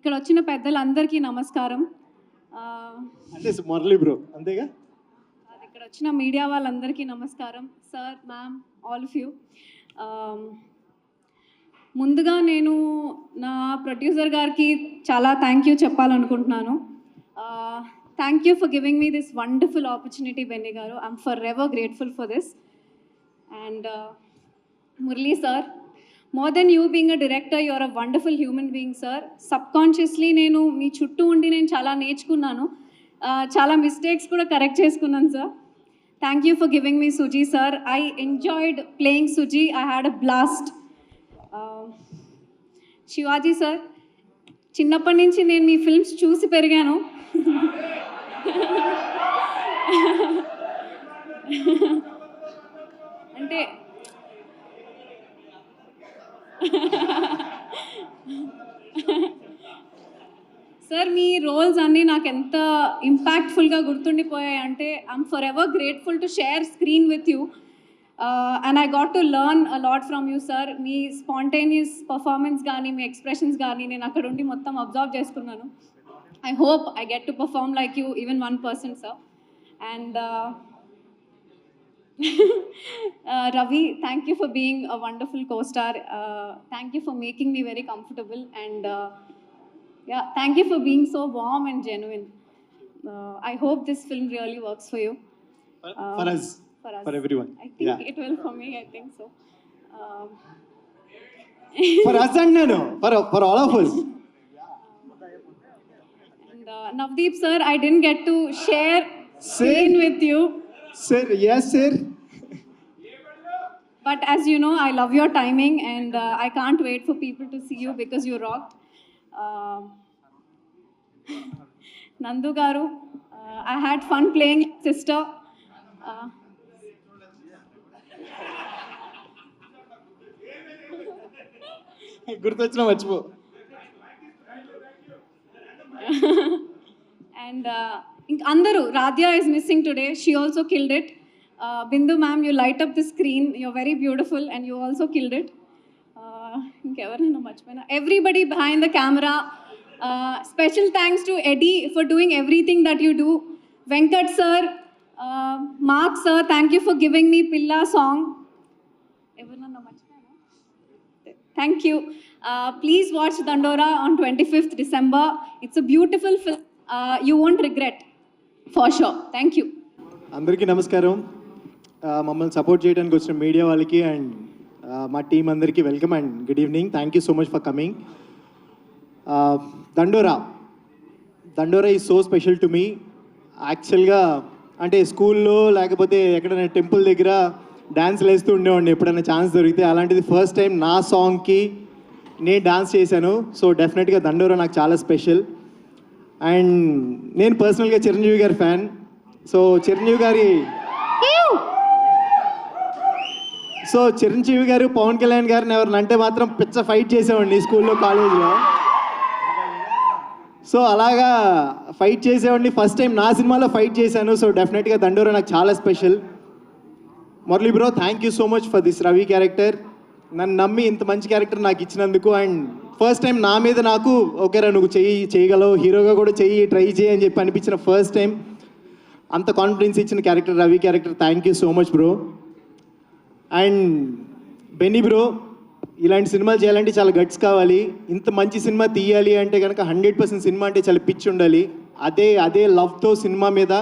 ఇక్కడ వచ్చిన పెద్దలందరికీ నమస్కారం. అంటే మురళి బ్రో అంతేగా. ఇక్కడ వచ్చిన మీడియా వాళ్ళందరికీ నమస్కారం. Sir, ma'am, all of you. ముందుగా నేను నా ప్రొడ్యూసర్ గారికి చాలా థ్యాంక్ యూ చెప్పాలనుకుంటున్నాను. Thank you for giving me this wonderful opportunity Benny గారు. I'm for ever grateful for this. And Murali sir, more than you being a director, you're a wonderful human being, sir. Subconsciously నేను మీ చుట్టూ ఉండి నేను చాలా నేర్చుకున్నాను, చాలా mistakes కూడా correct చేసుకున్నాను sir. Thank you for giving me Suji sir. I enjoyed playing Suji. I had a blast. Shivaji sir, చిన్నప్పటి నుంచి నేను మీ ఫిల్మ్స్ చూసి పెరిగాను. అంటే సార్, మీ రోల్స్ అన్నీ నాకు ఎంత ఇంపాక్ట్ఫుల్గా గుర్తుండిపోయాయి అంటే I'm for ever grateful to share screen with you. And I got to learn a lot from you sir. Me spontaneous performance కానీ మీ ఎక్స్ప్రెషన్స్ కానీ నేను అక్కడ ఉండి మొత్తం అబ్జర్వ్ చేసుకున్నాను. I hope I get to perform like you even 1% sir. And Ravi, thank you for being a wonderful co-star. Thank you for making me very comfortable, and yeah, thank you for being so warm and genuine. I hope this film really works for you. For us. For everyone. I think it will for me. I think so. For us and no, for all of us. And Navdeep sir, I didn't get to share screen with you. Sir, yes sir. But as you know, I love your timing, and I can't wait for people to see you because you rocked. Nandu garu, I had fun playing sister. గుర్తొచ్చిన మర్చిపో. And Andaru, Radhya is missing today. She also killed it. Bindu ma'am, you light up the screen. You're very beautiful and you also killed it. Everybody behind the camera. Special thanks to Eddie for doing everything that you do. Venkat sir, Mark sir, thank you for giving me Pilla song. Thank you. Please watch Dandora on 25th December. It's a beautiful film. You won't regret. For sure. Thank you. అందరికీ నమస్కారం. మమ్మల్ని support చేయడానికి వచ్చిన media వాళ్ళకి and మా team అందరికీ welcome and good evening. Thank you so much for coming. దండోరా is so special to me. యాక్చువల్గా అంటే స్కూల్లో లేకపోతే ఎక్కడైనా టెంపుల్ దగ్గర డ్యాన్స్లు వేస్తూ ఉండేవాడిని ఎప్పుడైనా ఛాన్స్ దొరికితే. అలాంటిది ఫస్ట్ టైం నా సాంగ్కి నేను డాన్స్ చేశాను. సో డెఫినెట్గా దండోరా నాకు చాలా స్పెషల్. అండ్ నేను పర్సనల్గా చిరంజీవి గారి ఫ్యాన్. సో చిరంజీవి గారు పవన్ కళ్యాణ్ గారిని ఎవరిని అంటే మాత్రం పిచ్చ ఫైట్ చేసేవాడిని స్కూల్లో కాలేజీలో. సో అలాగా ఫైట్ చేసేవాడిని. ఫస్ట్ టైం నా సినిమాలో ఫైట్ చేశాను. సో డెఫినెట్గా దండోరా నాకు చాలా special. Murali bro, thank you so much for this Ravi character. నన్ను నమ్మి ఇంత మంచి క్యారెక్టర్ నాకు ఇచ్చినందుకు. అండ్ ఫస్ట్ టైం నా మీద నాకు ఓకేరా నువ్వు చేయగలవు, హీరోగా కూడా ట్రై చేయి అని చెప్పి అనిపించిన ఫస్ట్ టైం అంత కాన్ఫిడెన్స్ ఇచ్చిన character Ravi character. Thank you so much bro. And Benny bro, ఇలాంటి సినిమాలు చేయాలంటే చాలా గట్స్ కావాలి. ఇంత మంచి సినిమా తీయాలి అంటే కనుక 100% సినిమా అంటే చాలా పిచ్చి ఉండాలి. అదే లవ్తో సినిమా మీద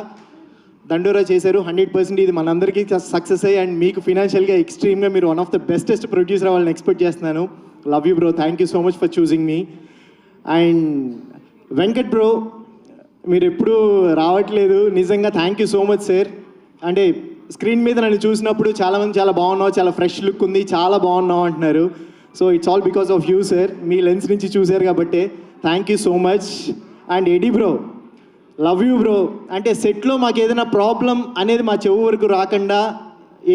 దండోరా చేశారు. 100% ఇది మనందరికీ సక్సెస్ అయ్యి అండ్ మీకు ఫినాన్షియల్గా ఎక్స్ట్రీమ్గా మీరు one of the bestest producer అవ్వాలని ఎక్స్పెక్ట్ చేస్తున్నాను. Love you bro. Thank you so much for choosing me. And Venkat bro, మీరు ఎప్పుడూ రావట్లేదు. నిజంగా thank you so much sir. అంటే స్క్రీన్ మీద నన్ను చూసినప్పుడు చాలామంది చాలా బాగున్నావు, చాలా ఫ్రెష్ లుక్ ఉంది, చాలా బాగున్నావు అంటున్నారు. So it's all because of you sir. మీ లెన్స్ నుంచి చూశారు కాబట్టి thank you so much. And Eddie bro, love you bro. అంటే సెట్లో మాకు ఏదైనా ప్రాబ్లం అనేది మా చెవు వరకు రాకుండా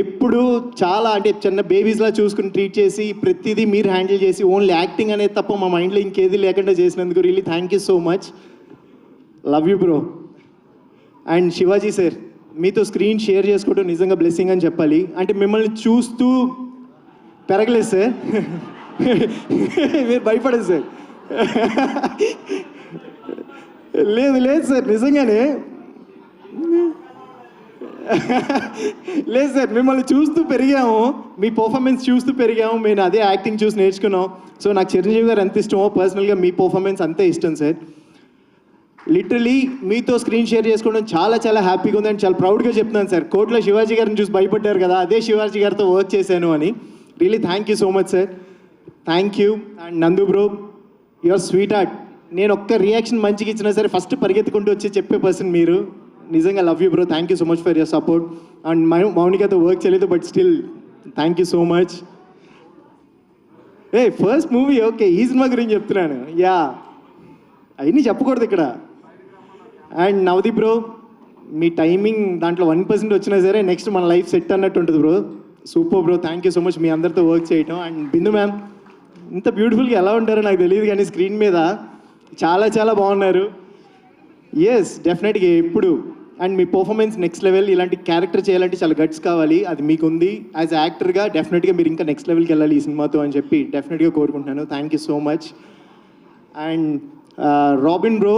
ఎప్పుడు చాలా అంటే చిన్న బేబీస్లా చూసుకుని ట్రీట్ చేసి ప్రతిదీ మీరు హ్యాండిల్ చేసి ఓన్లీ యాక్టింగ్ అనేది తప్ప మా మైండ్లో ఇంకేది లేకుండా చేసినందుకు really thank you so much. Love you bro. And Shivaji sir, మీతో స్క్రీన్ షేర్ చేసుకోవడం నిజంగా బ్లెస్సింగ్ అని చెప్పాలి. అంటే మిమ్మల్ని చూస్తూ పెరగలేదు సార్. మీరు భయపడదు సార్. లేదు లేదు సార్, నిజంగానే లేదు సార్, మిమ్మల్ని చూస్తూ పెరిగాము, మీ పర్ఫార్మెన్స్ చూస్తూ పెరిగాము, మేము అదే యాక్టింగ్ చూసి నేర్చుకున్నాం. సో నాకు చిరంజీవి గారు ఎంత ఇష్టమో పర్సనల్గా మీ పర్ఫార్మెన్స్ అంతే ఇష్టం సార్. లిటరలీ మీతో స్క్రీన్ షేర్ చేసుకోవడం చాలా చాలా హ్యాపీగా ఉంది అండ్ చాలా ప్రౌడ్గా చెప్తున్నాను సార్. కోర్టులో శివాజీ గారిని చూసి భయపడ్డారు కదా, అదే శివాజీ గారితో వర్క్ చేశాను అని. Really thank you so much sir, thank you. And నందు బ్రో, యువర్ స్వీట్ హార్ట్. నేను ఒక్క రియాక్షన్ మంచిగా ఇచ్చినా సరే ఫస్ట్ పరిగెత్తుకుంటూ వచ్చి చెప్పే పర్సన్ మీరు. నిజంగా love you bro, thank you so much for your support. And మౌనికతో వర్క్ చేయలేదు but still thank you so much. First movie okay, ఈ సినిమా గురించి చెప్తున్నాను. యా, అవన్నీ చెప్పకూడదు ఇక్కడ. అండ్ నవదీప్ బ్రో, మీ టైమింగ్ దాంట్లో 1% వచ్చినా సరే నెక్స్ట్ మన లైఫ్ సెట్ అన్నట్టు ఉంటుంది bro. Super bro, thank you so much మీ అందరితో వర్క్ చేయటం. అండ్ బిందు మ్యామ్, ఇంత బ్యూటిఫుల్గా ఎలా ఉంటారో నాకు తెలియదు కానీ స్క్రీన్ మీద చాలా చాలా బాగున్నారు. ఎస్, డెఫినెట్గా ఎప్పుడు. And me performance next level. ఇలాంటి క్యారెక్టర్ చేయాలంటే చాలా గట్స్ కావాలి, అది మీకు ఉంది. యాజ్ యాక్టర్గా డెఫినెట్గా మీరు ఇంకా నెక్స్ట్ లెవెల్కి వెళ్ళాలి ఈ సినిమాతో అని చెప్పి డెఫినెట్గా కోరుకుంటున్నాను. Thank you so much. And robin bro,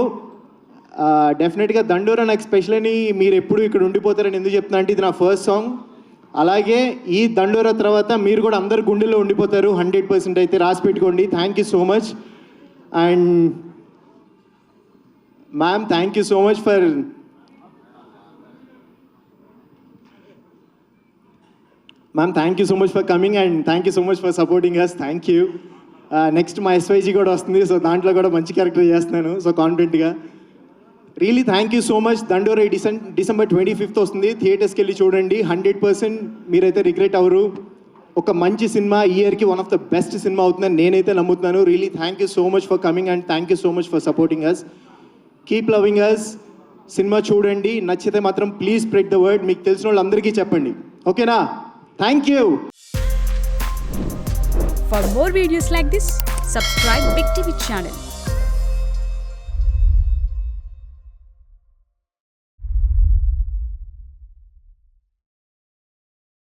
డెఫినెట్గా దండోరా నాకు స్పెషల్ అని మీరు ఎప్పుడు ఇక్కడ ఉండిపోతారని ఎందుకు చెప్తున్నా అంటే ఇది నా ఫస్ట్ సాంగ్. అలాగే ఈ దండోరా తర్వాత మీరు కూడా అందరు గుండెల్లో ఉండిపోతారు 100% అయితే రాసి పెట్టుకోండి. Thank you so much. And ma'am, thank you so much for coming and thank you so much for supporting us. Thank you. Next మా ఎస్వైజీ కూడా వస్తుంది, సో దాంట్లో కూడా మంచి క్యారెక్టర్ చేస్తున్నాను, సో కాన్ఫిడెంట్గా. Really thank you so much. దండోరా December 25th వస్తుంది, థియేటర్స్కి వెళ్ళి చూడండి. 100% మీరైతే రిగ్రెట్ అవ్వరు. ఒక మంచి సినిమా, ఈ ఇయర్కి one of the best cinema అవుతుందని నేనైతే నమ్ముతున్నాను. Really thank you so much for coming and thank you so much for supporting us. Keep loving us. Cinema చూడండి, నచ్చితే మాత్రం ప్లీజ్ స్ప్రెడ్ ద వర్డ్. మీకు తెలిసిన వాళ్ళందరికీ చెప్పండి, ఓకేనా? Thank you. For more videos like this, subscribe Big TV channel.